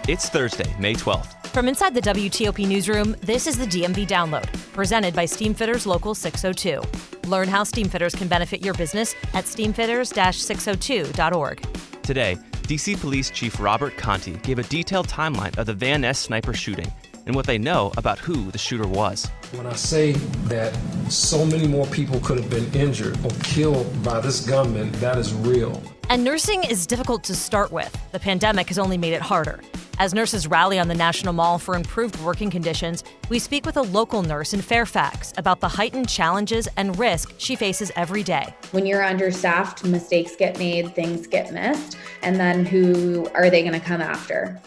It's Thursday, May 12th. From inside the WTOP newsroom, this is the DMV Download, presented by Steamfitters Local 602. Learn how Steamfitters can benefit your business at steamfitters-602.org. Today, D.C. Police Chief Robert Conti gave a detailed timeline of the Van Ness sniper shooting and what they know about who the shooter was. When I say that so many more people could have been injured or killed by this gunman, that is real. And nursing is difficult to start with. The pandemic has only made it harder. As nurses rally on the National Mall for improved working conditions, we speak with a local nurse in Fairfax about the heightened challenges and risk she faces every day. When you're understaffed, mistakes get made, things get missed, and then who are they going to come after?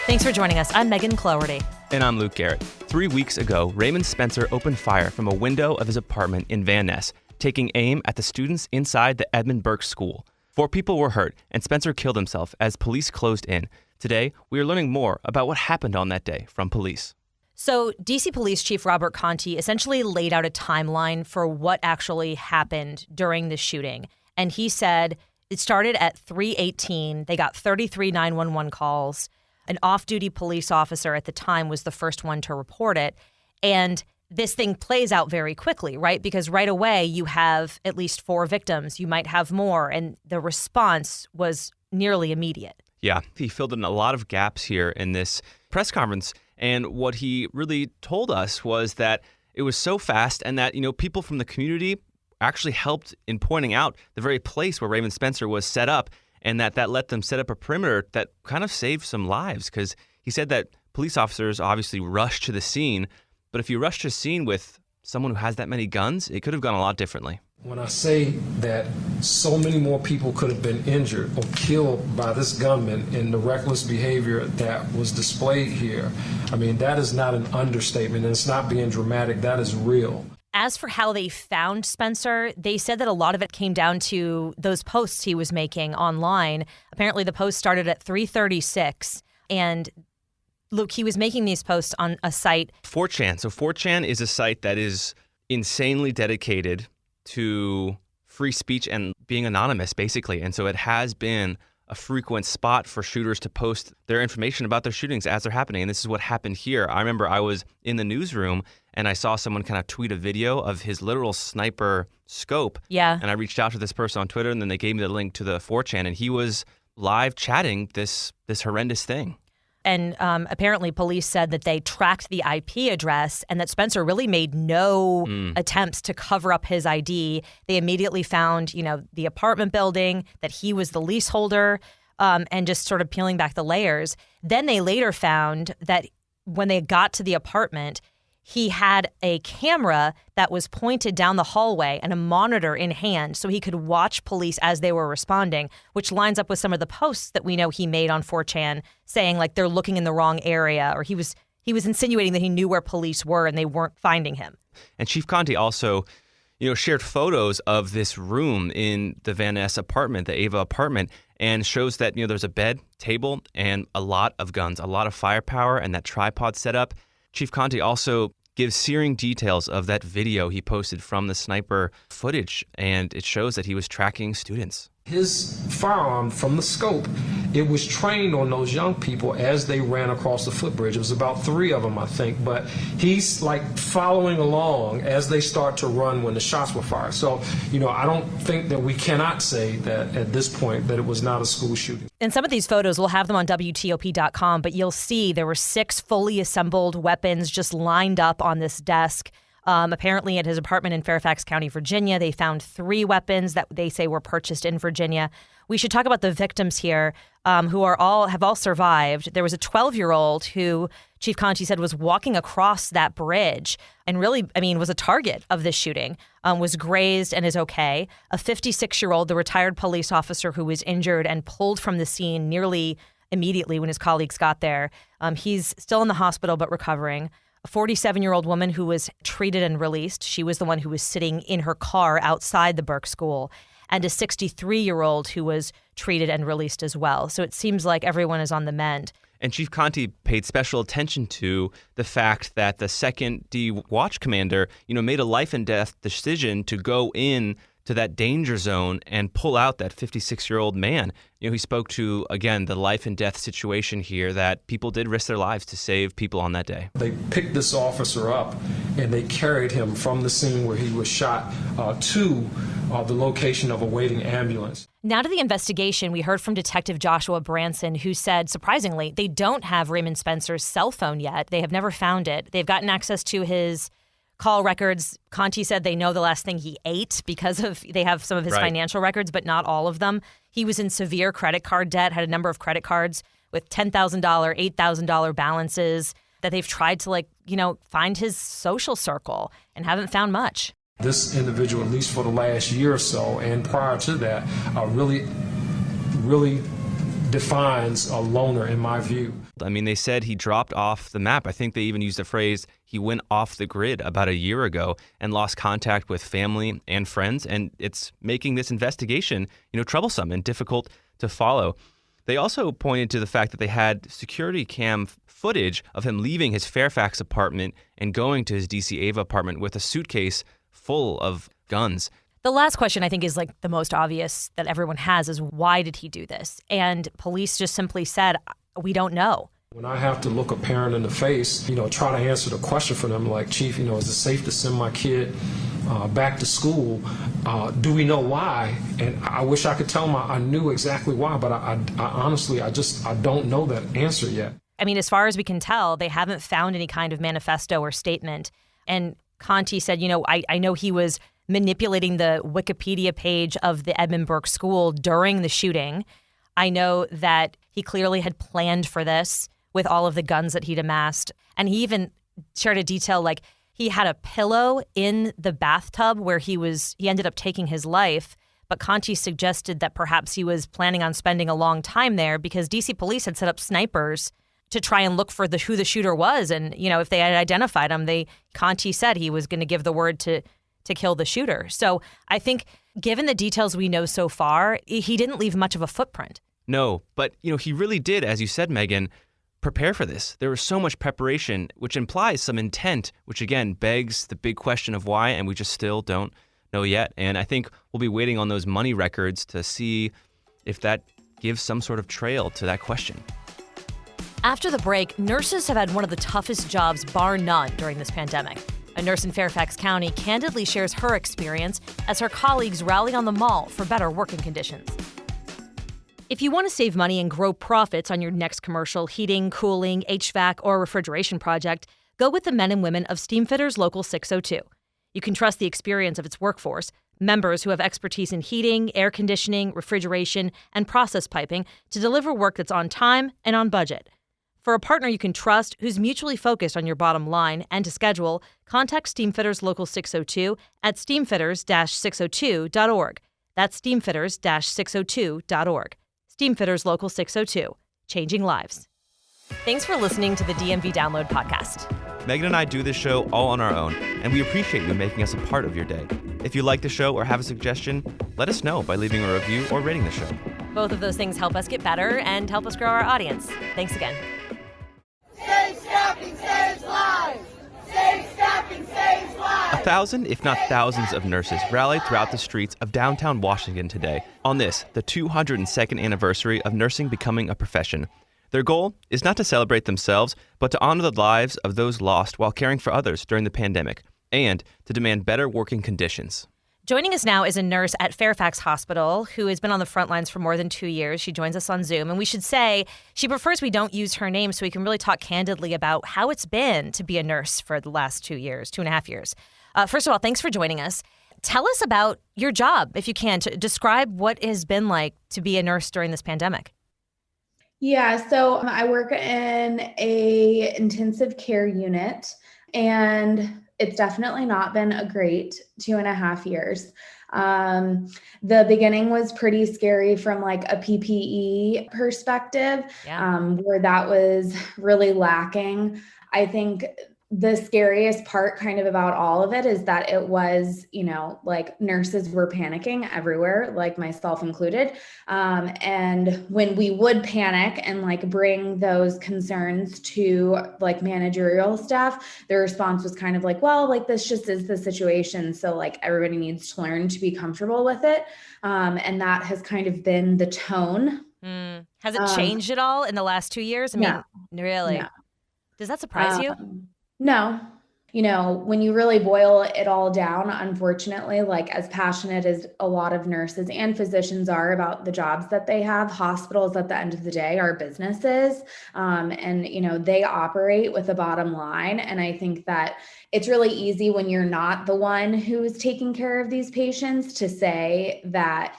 Thanks for joining us. I'm Megan Cloherty. And I'm Luke Garrett. 3 weeks ago, Raymond Spencer opened fire from a window of his apartment in Van Ness, taking aim at the students inside the Edmund Burke School. 4 people were hurt, and Spencer killed himself as police closed in. Today, we are learning more about what happened on that day from police. So, D.C. Police Chief Robert Conti essentially laid out a timeline for what actually happened during the shooting. And he said it started at 3:18. They got 33 911 calls. An off-duty police officer at the time was the first one to report it. And this thing plays out very quickly, right? Because right away you have at least 4 victims. You might have more. And the response was nearly immediate. Yeah, he filled in a lot of gaps here in this press conference. And what he really told us was that it was so fast and that, people from the community actually helped in pointing out the very place where Raymond Spencer was set up, and that let them set up a perimeter that kind of saved some lives, because he said that police officers obviously rushed to the scene, but if you rush to a scene with someone who has that many guns, it could have gone a lot differently. When I say that so many more people could have been injured or killed by this gunman in the reckless behavior that was displayed here, that is not an understatement, and it's not being dramatic. That is real. As for how they found Spencer, they said that a lot of it came down to those posts he was making online. Apparently, the post started at 3:36, and Luke, he was making these posts on a site. 4chan. So 4chan is a site that is insanely dedicated to free speech and being anonymous, basically. And so it has been a frequent spot for shooters to post their information about their shootings as they're happening. And this is what happened here. I remember I was in the newsroom and I saw someone kind of tweet a video of his literal sniper scope. Yeah. And I reached out to this person on Twitter, and then they gave me the link to the 4chan, and he was live chatting this horrendous thing. And apparently police said that they tracked the IP address and that Spencer really made no attempts to cover up his ID. They immediately found, the apartment building, that he was the leaseholder, and just sort of peeling back the layers. Then they later found that when they got to the apartment, he had a camera that was pointed down the hallway and a monitor in hand so he could watch police as they were responding, which lines up with some of the posts that we know he made on 4chan saying like they're looking in the wrong area, or he was insinuating that he knew where police were and they weren't finding him. And Chief Conti also, shared photos of this room in the Van Ness apartment, the Ava apartment, and shows that, there's a bed, table, and a lot of guns, a lot of firepower, and that tripod setup. Chief Conti also gives searing details of that video he posted from the sniper footage, and it shows that he was tracking students. His firearm, from the scope, it was trained on those young people as they ran across the footbridge. It was about 3 of them, I think, but he's like following along as they start to run when the shots were fired. So, I don't think that we cannot say that at this point that it was not a school shooting. And some of these photos, we'll have them on WTOP.com, but you'll see there were 6 fully assembled weapons just lined up on this desk. Apparently at his apartment in Fairfax County, Virginia, they found 3 weapons that they say were purchased in Virginia. We should talk about the victims here, who have all survived. There was a 12-year-old who Chief Conti said was walking across that bridge and really, was a target of this shooting, was grazed and is okay. A 56-year-old, the retired police officer who was injured and pulled from the scene nearly immediately when his colleagues got there. He's still in the hospital but recovering. A 47-year-old woman who was treated and released. She was the one who was sitting in her car outside the Burke School. And a 63-year-old who was treated and released as well. So it seems like everyone is on the mend. And Chief Conti paid special attention to the fact that the 2nd D Watch Commander, made a life and death decision to go in to that danger zone and pull out that 56-year-old man. He spoke to, again, the life and death situation here, that people did risk their lives to save people on that day. They picked this officer up and they carried him from the scene where he was shot to the location of a waiting ambulance. Now to the investigation. We heard from Detective Joshua Branson, who said, surprisingly, they don't have Raymond Spencer's cell phone yet. They have never found it. They've gotten access to his call records. Conti said they know the last thing he ate because they have some of his financial records, but not all of them. He was in severe credit card debt, had a number of credit cards with $10,000, $8,000 balances that they've tried to find his social circle and haven't found much. This individual, at least for the last year or so, and prior to that, really defines a loner in my view. I mean, they said he dropped off the map. I think they even used the phrase, he went off the grid about a year ago and lost contact with family and friends. And it's making this investigation, troublesome and difficult to follow. They also pointed to the fact that they had security cam footage of him leaving his Fairfax apartment and going to his DC Ava apartment with a suitcase full of guns. The last question, I think, is the most obvious that everyone has is, why did he do this? And police just simply said, we don't know. When I have to look a parent in the face, try to answer the question for them, like, Chief, is it safe to send my kid back to school? Do we know why? And I wish I could tell them I knew exactly why, but I honestly, I don't know that answer yet. I mean, as far as we can tell, they haven't found any kind of manifesto or statement. And Conti said, I know he was manipulating the Wikipedia page of the Edmund Burke School during the shooting. I know that he clearly had planned for this with all of the guns that he'd amassed. And he even shared a detail he had a pillow in the bathtub where he ended up taking his life. But Conti suggested that perhaps he was planning on spending a long time there because DC police had set up snipers to try and look for who the shooter was. And, if they had identified him, Conti said he was going to give the word to kill the shooter. So I think given the details we know so far, he didn't leave much of a footprint. No, but, he really did, as you said, Megan, prepare for this. There was so much preparation, which implies some intent, which again begs the big question of why, and we just still don't know yet. And I think we'll be waiting on those money records to see if that gives some sort of trail to that question. After the break, nurses have had one of the toughest jobs, bar none, during this pandemic. A nurse in Fairfax County candidly shares her experience as her colleagues rally on the mall for better working conditions. If you want to save money and grow profits on your next commercial, heating, cooling, HVAC, or refrigeration project, go with the men and women of Steamfitters Local 602. You can trust the experience of its workforce, members who have expertise in heating, air conditioning, refrigeration, and process piping to deliver work that's on time and on budget. For a partner you can trust who's mutually focused on your bottom line and to schedule, contact Steamfitters Local 602 at steamfitters-602.org. That's steamfitters-602.org. Steamfitters Local 602, changing lives. Thanks for listening to the DMV Download podcast. Megan and I do this show all on our own, and we appreciate you making us a part of your day. If you like the show or have a suggestion, let us know by leaving a review or rating the show. Both of those things help us get better and help us grow our audience. Thanks again. Safe staffing saves lives! Safe staffing saves lives! 1,000, if not thousands, of nurses rallied throughout the streets of downtown Washington today on the 202nd anniversary of nursing becoming a profession. Their goal is not to celebrate themselves, but to honor the lives of those lost while caring for others during the pandemic, and to demand better working conditions. Joining us now is a nurse at Fairfax Hospital who has been on the front lines for more than 2 years. She joins us on Zoom, and we should say she prefers we don't use her name so we can really talk candidly about how it's been to be a nurse for the last 2 years, 2.5 years. First of all, thanks for joining us. Tell us about your job, if you can, to describe what it has been like to be a nurse during this pandemic. Yeah, so I work in a intensive care unit, and it's definitely not been a great 2.5 years. The beginning was pretty scary from like a PPE perspective, where that was really lacking. I think the scariest part kind of about all of it is that it was, like nurses were panicking everywhere, like myself included. And when we would panic and like bring those concerns to like managerial staff, their response was kind of like, well, like this just is the situation. So like everybody needs to learn to be comfortable with it. And that has kind of been the tone. Has it changed at all in the last 2 years? I mean, really? No. Does that surprise you? No. When you really boil it all down, unfortunately, like as passionate as a lot of nurses and physicians are about the jobs that they have, hospitals at the end of the day are businesses. And they operate with a bottom line. And I think that it's really easy when you're not the one who is taking care of these patients to say that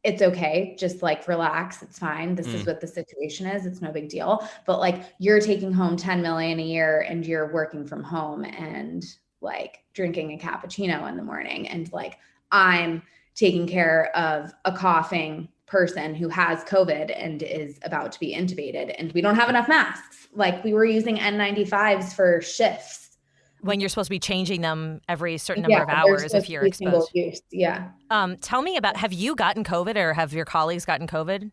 it's okay. Just like relax. It's fine. This is what the situation is. It's no big deal. But like you're taking home 10 million a year and you're working from home and like drinking a cappuccino in the morning. And like, I'm taking care of a coughing person who has COVID and is about to be intubated and we don't have enough masks. Like we were using N95s for shifts. When you're supposed to be changing them every certain number of hours if you're exposed. Use. Yeah. Tell me have you gotten COVID or have your colleagues gotten COVID?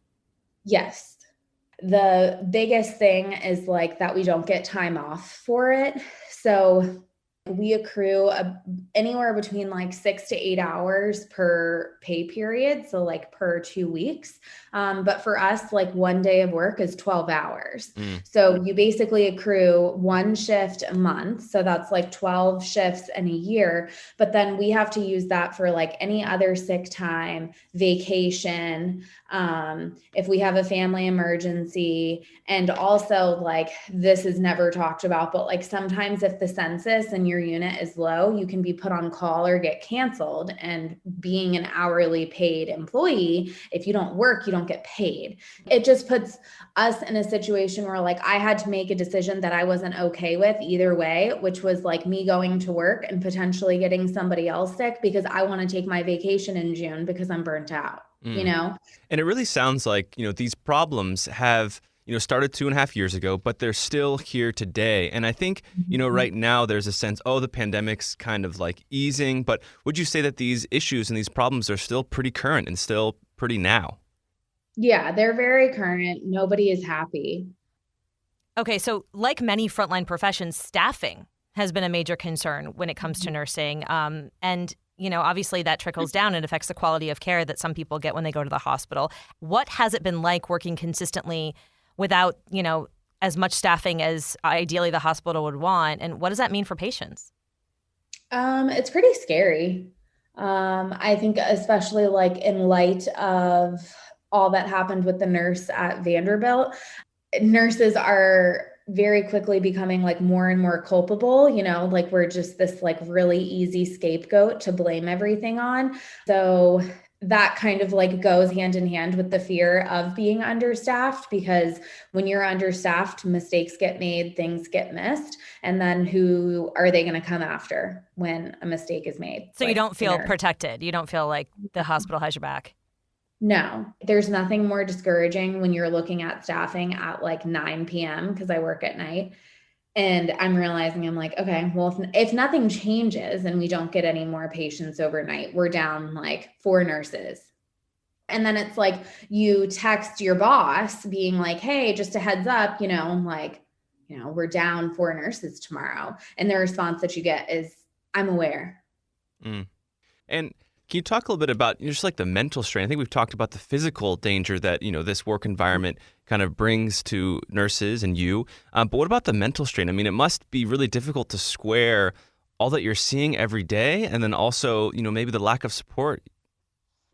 Yes. The biggest thing is like that we don't get time off for it. So we accrue anywhere between like 6 to 8 hours per pay period. So like per 2 weeks. But for us, like one day of work is 12 hours. So you basically accrue one shift a month. So that's like 12 shifts in a year. But then we have to use that for like any other sick time, vacation, if we have a family emergency. And also like this is never talked about, but like sometimes if the census and your unit is low, you can be put on call or get canceled. And being an hourly paid employee, if you don't work, you don't get paid. It just puts us in a situation where like I had to make a decision that I wasn't okay with either way, which was like me going to work and potentially getting somebody else sick because I want to take my vacation in June because I'm burnt out, And it really sounds like, these problems have started 2.5 years ago, but they're still here today. And I think, right now there's a sense, the pandemic's kind of like easing. But would you say that these issues and these problems are still pretty current and still pretty now? Yeah, they're very current. Nobody is happy. Okay, so like many frontline professions, staffing has been a major concern when it comes to nursing. And obviously that trickles down and affects the quality of care that some people get when they go to the hospital. What has it been like working consistently without, as much staffing as ideally the hospital would want? And what does that mean for patients? It's pretty scary. I think especially like in light of all that happened with the nurse at Vanderbilt, nurses are very quickly becoming like more and more culpable, like we're just this like really easy scapegoat to blame everything on. So that kind of like goes hand in hand with the fear of being understaffed, because when you're understaffed, mistakes get made, things get missed. And then who are they going to come after when a mistake is made? So you don't feel protected. You don't feel like the hospital has your back. No, there's nothing more discouraging when you're looking at staffing at like 9 p.m. because I work at night. And I'm realizing I'm like, okay, well, if nothing changes and we don't get any more patients overnight, we're down like 4 nurses. And then it's like you text your boss being like, hey, just a heads up, we're down 4 nurses tomorrow. And the response that you get is, I'm aware. And can you talk a little bit about just like the mental strain? I think we've talked about the physical danger that, this work environment kind of brings to nurses and you. But what about the mental strain? I mean, it must be really difficult to square all that you're seeing every day and then also, maybe the lack of support.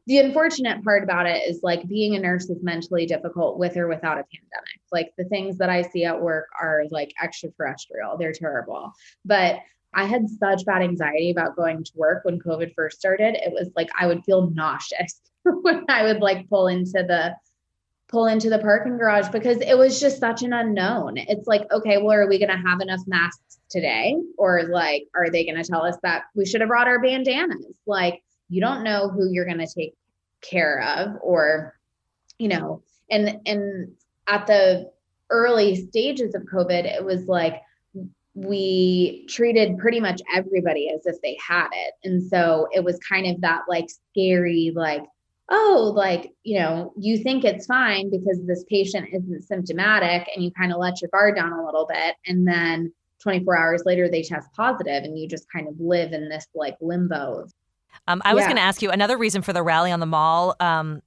The unfortunate part about it is like being a nurse is mentally difficult with or without a pandemic. Like the things that I see at work are like extraterrestrial. They're terrible. But I had such bad anxiety about going to work when COVID first started. It was like I would feel nauseous when I would like pull into the parking garage because it was just such an unknown. It's like, okay, well, are we going to have enough masks today? Or like, are they going to tell us that we should have brought our bandanas? Like, you don't know who you're going to take care of or, and at the early stages of COVID, it was like, we treated pretty much everybody as if they had it. And so it was kind of that like scary, like, oh, like, you think it's fine because this patient isn't symptomatic, and you kind of let your guard down a little bit. And then 24 hours later, they test positive, and you just kind of live in this like limbo. I was going to ask you, another reason for the rally on the mall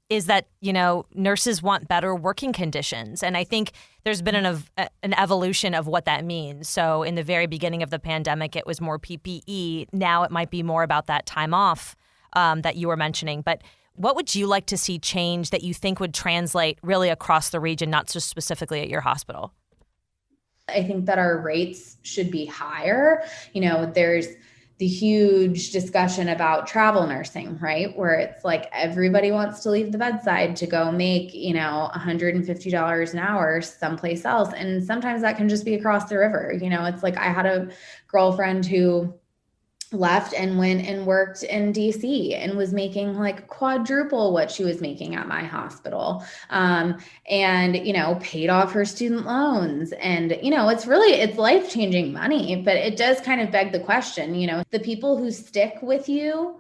is that, nurses want better working conditions. And I think there's been an evolution of what that means. So in the very beginning of the pandemic, it was more PPE. Now it might be more about that time off that you were mentioning. But what would you like to see change that you think would translate really across the region, not just specifically at your hospital? I think that our rates should be higher. There's the huge discussion about travel nursing, right? Where it's like everybody wants to leave the bedside to go make, $150 an hour someplace else. And sometimes that can just be across the river. It's like I had a girlfriend who left and went and worked in DC and was making like quadruple what she was making at my hospital. And, paid off her student loans. And, it's life-changing money, but it does kind of beg the question, the people who stick with you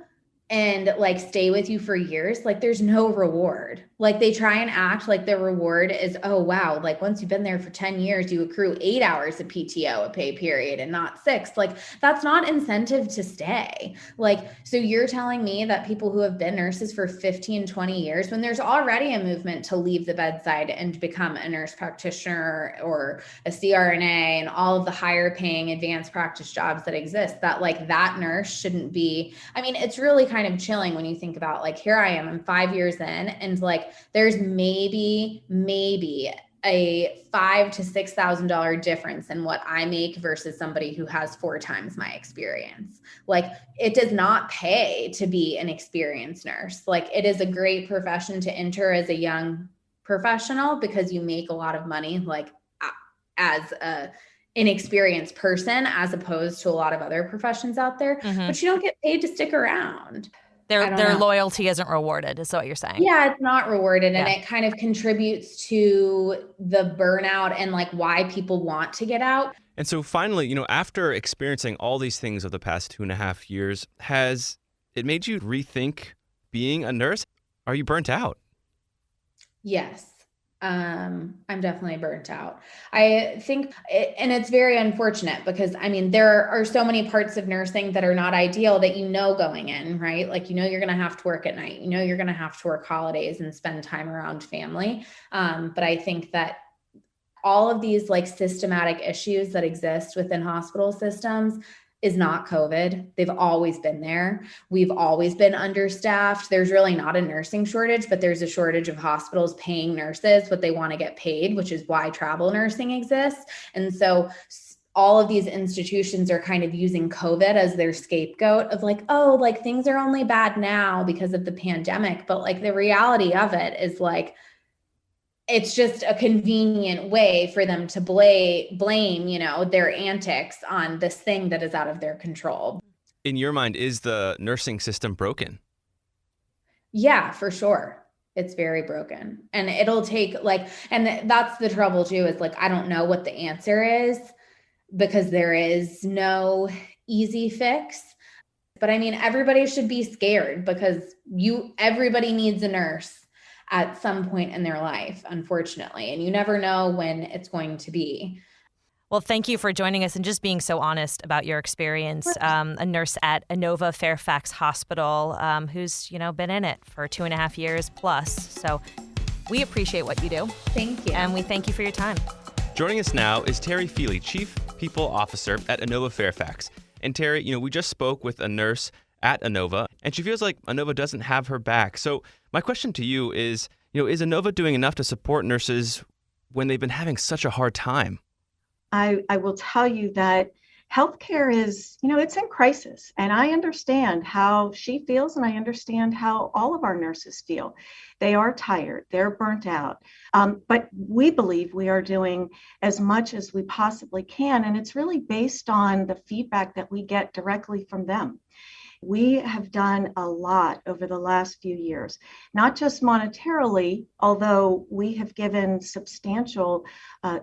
and like stay with you for years, like there's no reward. Like they try and act like the reward is, oh, wow, like once you've been there for 10 years, you accrue 8 hours of PTO a pay period and not 6. Like that's not incentive to stay. Like, so you're telling me that people who have been nurses for 15, 20 years, when there's already a movement to leave the bedside and become a nurse practitioner or a CRNA and all of the higher paying advanced practice jobs that exist, that like that nurse shouldn't be, it's really kind of chilling when you think about like, here I am, I'm 5 years in, and like, there's maybe a $5,000 to $6,000 difference in what I make versus somebody who has 4 times my experience. Like it does not pay to be an experienced nurse. Like it is a great profession to enter as a young professional because you make a lot of money, like as a inexperienced person, as opposed to a lot of other professions out there, but you don't get paid to stick around. Their loyalty isn't rewarded, is what you're saying. Yeah, it's not rewarded. And it kind of contributes to the burnout and like why people want to get out. And so finally, after experiencing all these things of the past 2.5 years, has it made you rethink being a nurse? Are you burnt out? Yes. I'm definitely burnt out. I think, and it's very unfortunate because there are so many parts of nursing that are not ideal that going in, right? Like, you're going to have to work at night, you're going to have to work holidays and spend time around family. But I think that all of these like systematic issues that exist within hospital systems is not COVID. They've always been there. We've always been understaffed. There's really not a nursing shortage, but there's a shortage of hospitals paying nurses what they want to get paid, which is why travel nursing exists. And so all of these institutions are kind of using COVID as their scapegoat of like, oh, like things are only bad now because of the pandemic. But like the reality of it is like, it's just a convenient way for them to blame, their antics on this thing that is out of their control. In your mind, is the nursing system broken? Yeah, for sure. It's very broken. And it'll take and that's the trouble too, is like, I don't know what the answer is because there is no easy fix. But everybody should be scared because everybody needs a nurse at some point in their life, unfortunately. And you never know when it's going to be. Well, thank you for joining us and just being so honest about your experience. A nurse at Inova Fairfax Hospital who's, been in it for 2.5 years plus. So we appreciate what you do. Thank you. And we thank you for your time. Joining us now is Terry Feely, Chief People Officer at Inova Fairfax. And Terry, we just spoke with a nurse at Inova, and she feels like Inova doesn't have her back. So my question to you is Inova doing enough to support nurses when they've been having such a hard time? I will tell you that healthcare is, it's in crisis. And I understand how she feels, and I understand how all of our nurses feel. They are tired, they're burnt out. But we believe we are doing as much as we possibly can. And it's really based on the feedback that we get directly from them. We have done a lot over the last few years, not just monetarily, although we have given substantial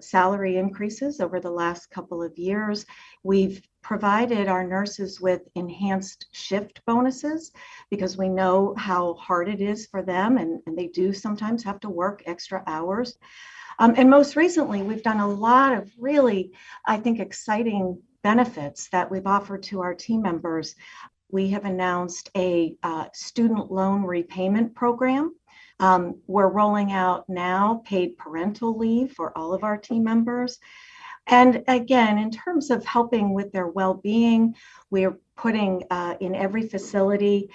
salary increases over the last couple of years. We've provided our nurses with enhanced shift bonuses because we know how hard it is for them, and they do sometimes have to work extra hours. And most recently, we've done a lot of really, I think, exciting benefits that we've offered to our team members. We have announced a student loan repayment program. We're rolling out now paid parental leave for all of our team members. And again, in terms of helping with their well-being, we're putting in every facility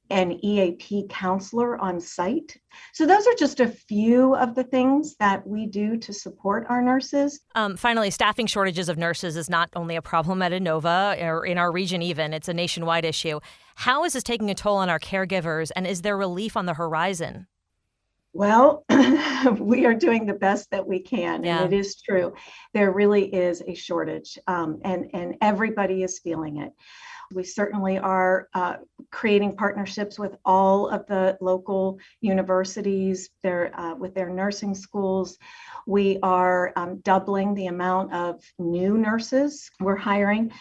an EAP counselor on site. So those are just a few of the things that we do to support our nurses. Finally, staffing shortages of nurses is not only a problem at Inova or in our region even, it's a nationwide issue. How is this taking a toll on our caregivers, and is there relief on the horizon? Well, we are doing the best that we can, and it is true. There really is a shortage, and everybody is feeling it. We certainly are creating partnerships with all of the local universities, with their nursing schools. We are doubling the amount of new nurses we're hiring.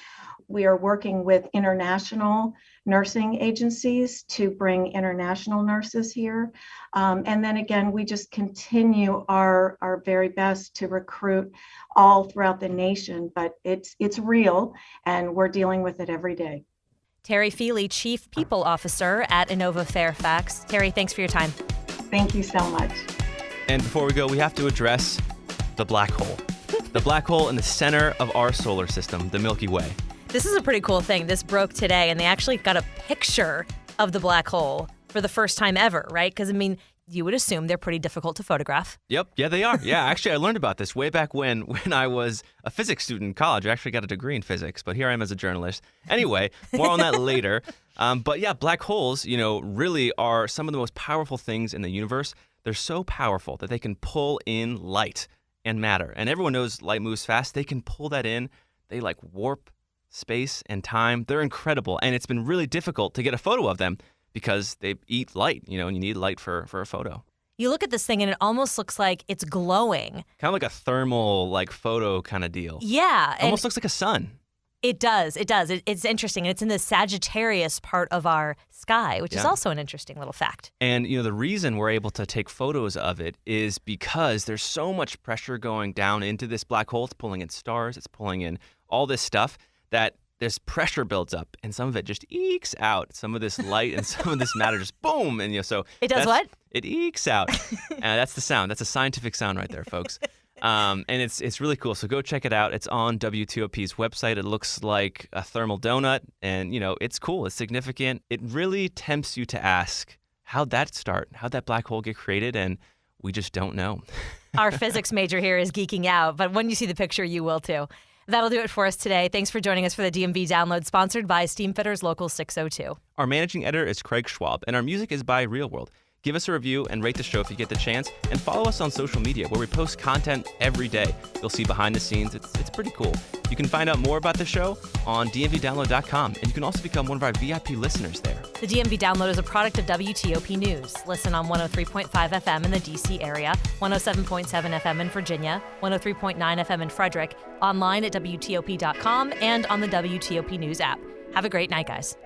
We are working with international nursing agencies to bring international nurses here. And then again, we just continue our very best to recruit all throughout the nation, but it's real, and we're dealing with it every day. Terry Feely, Chief People Officer at Inova Fairfax. Terry, thanks for your time. Thank you so much. And before we go, we have to address the black hole. The black hole in the center of our solar system, the Milky Way. This is a pretty cool thing. This broke today, and they actually got a picture of the black hole for the first time ever, right? Because, I mean, you would assume they're pretty difficult to photograph. Yep. Yeah, they are. Yeah, actually, I learned about this way back when I was a physics student in college. I actually got a degree in physics, but here I am as a journalist. Anyway, more on that later. But yeah, black holes, really are some of the most powerful things in the universe. They're so powerful that they can pull in light and matter. And everyone knows light moves fast. They can pull that in. They warp space and time. They're incredible. And it's been really difficult to get a photo of them because they eat light, and you need light for a photo. You look at this thing and it almost looks like it's glowing. Kind of like a thermal photo kind of deal. Yeah. Almost looks like a sun. It does. It's interesting. And it's in the Sagittarius part of our sky, which is also an interesting little fact. And, the reason we're able to take photos of it is because there's so much pressure going down into this black hole. It's pulling in stars. It's pulling in all this stuff that this pressure builds up, and some of it just ekes out. Some of this light and some of this matter just boom. And so it does what? It ekes out. That's the sound. That's a scientific sound right there, folks. And it's really cool. So go check it out. It's on WTOP's website. It looks like a thermal donut, and it's cool. It's significant. It really tempts you to ask, how'd that start? How'd that black hole get created? And we just don't know. Our physics major here is geeking out, but when you see the picture, you will too. That'll do it for us today. Thanks for joining us for the DMV Download, sponsored by Steamfitters Local 602. Our managing editor is Craig Schwab, and our music is by Real World. Give us a review and rate the show if you get the chance, and follow us on social media where we post content every day. You'll see behind the scenes. It's pretty cool. You can find out more about the show on dmvdownload.com, and you can also become one of our VIP listeners there. The DMV Download is a product of WTOP News. Listen on 103.5 FM in the D.C. area, 107.7 FM in Virginia, 103.9 FM in Frederick, online at WTOP.com, and on the WTOP News app. Have a great night, guys.